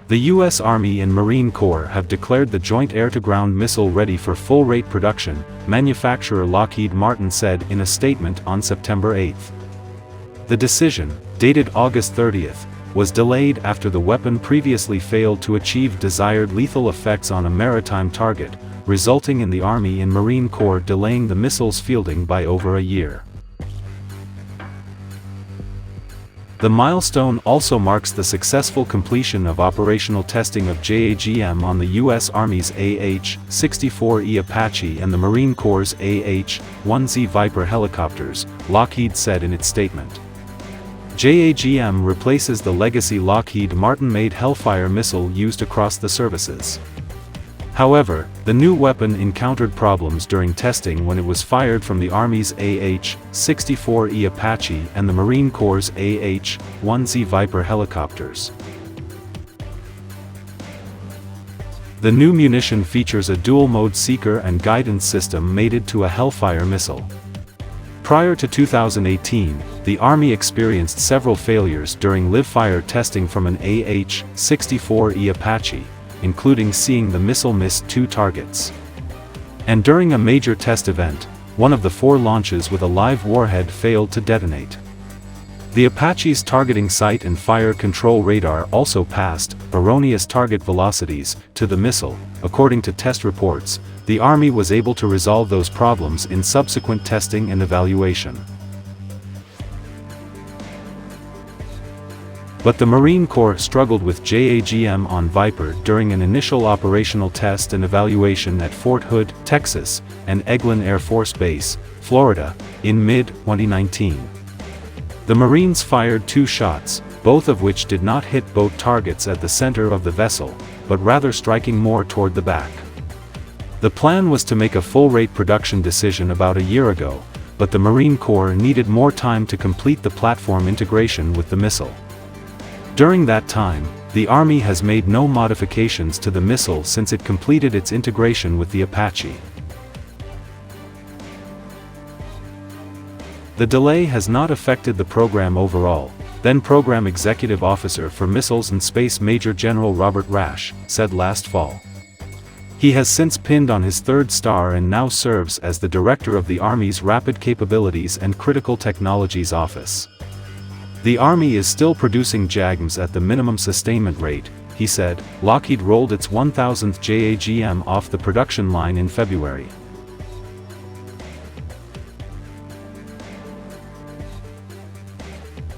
The U.S. Army and Marine Corps have declared the Joint Air-to-Ground Missile ready for full-rate production, manufacturer Lockheed Martin said in a statement on September 8. The decision, dated August 30, was delayed after the weapon previously failed to achieve desired lethal effects on a maritime target, resulting in the Army and Marine Corps delaying the missile's fielding by over a year. The milestone also marks the successful completion of operational testing of JAGM on the U.S. Army's AH-64E Apache and the Marine Corps' AH-1Z Viper helicopters, Lockheed said in its statement. JAGM replaces the legacy Lockheed Martin-made Hellfire missile used across the services. However, the new weapon encountered problems during testing when it was fired from the Army's AH-64E Apache and the Marine Corps' AH-1Z Viper helicopters. The new munition features a dual-mode seeker and guidance system mated to a Hellfire missile. Prior to 2018, the Army experienced several failures during live-fire testing from an AH-64E Apache, including seeing the missile miss 2 targets. And during a major test event, one of the 4 launches with a live warhead failed to detonate. The Apache's targeting sight and fire control radar also passed erroneous target velocities to the missile. According to test reports, the Army was able to resolve those problems in subsequent testing and evaluation. But the Marine Corps struggled with JAGM on Viper during an initial operational test and evaluation at Fort Hood, Texas, and Eglin Air Force Base, Florida, in mid-2019. The Marines fired 2 shots, both of which did not hit both targets at the center of the vessel, but rather striking more toward the back. The plan was to make a full-rate production decision about a year ago, but the Marine Corps needed more time to complete the platform integration with the missile. During that time, the Army has made no modifications to the missile since it completed its integration with the Apache. The delay has not affected the program overall, then Program Executive Officer for Missiles and Space Major General Robert Rash said last fall. He has since pinned on his 3rd star and now serves as the Director of the Army's Rapid Capabilities and Critical Technologies Office. The Army is still producing JAGMs at the minimum sustainment rate, he said. Lockheed rolled its 1,000th JAGM off the production line in February.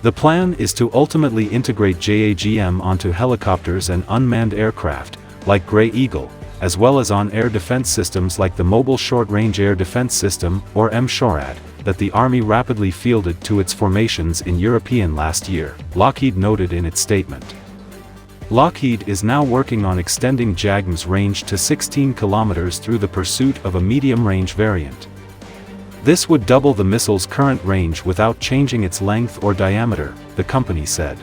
The plan is to ultimately integrate JAGM onto helicopters and unmanned aircraft, like Gray Eagle, as well as on air defense systems like the Mobile Short-Range Air Defense System, or MSHORAD, that the Army rapidly fielded to its formations in European last year, Lockheed noted in its statement. Lockheed is now working on extending JAGM's range to 16 kilometers through the pursuit of a medium-range variant. This would double the missile's current range without changing its length or diameter, the company said.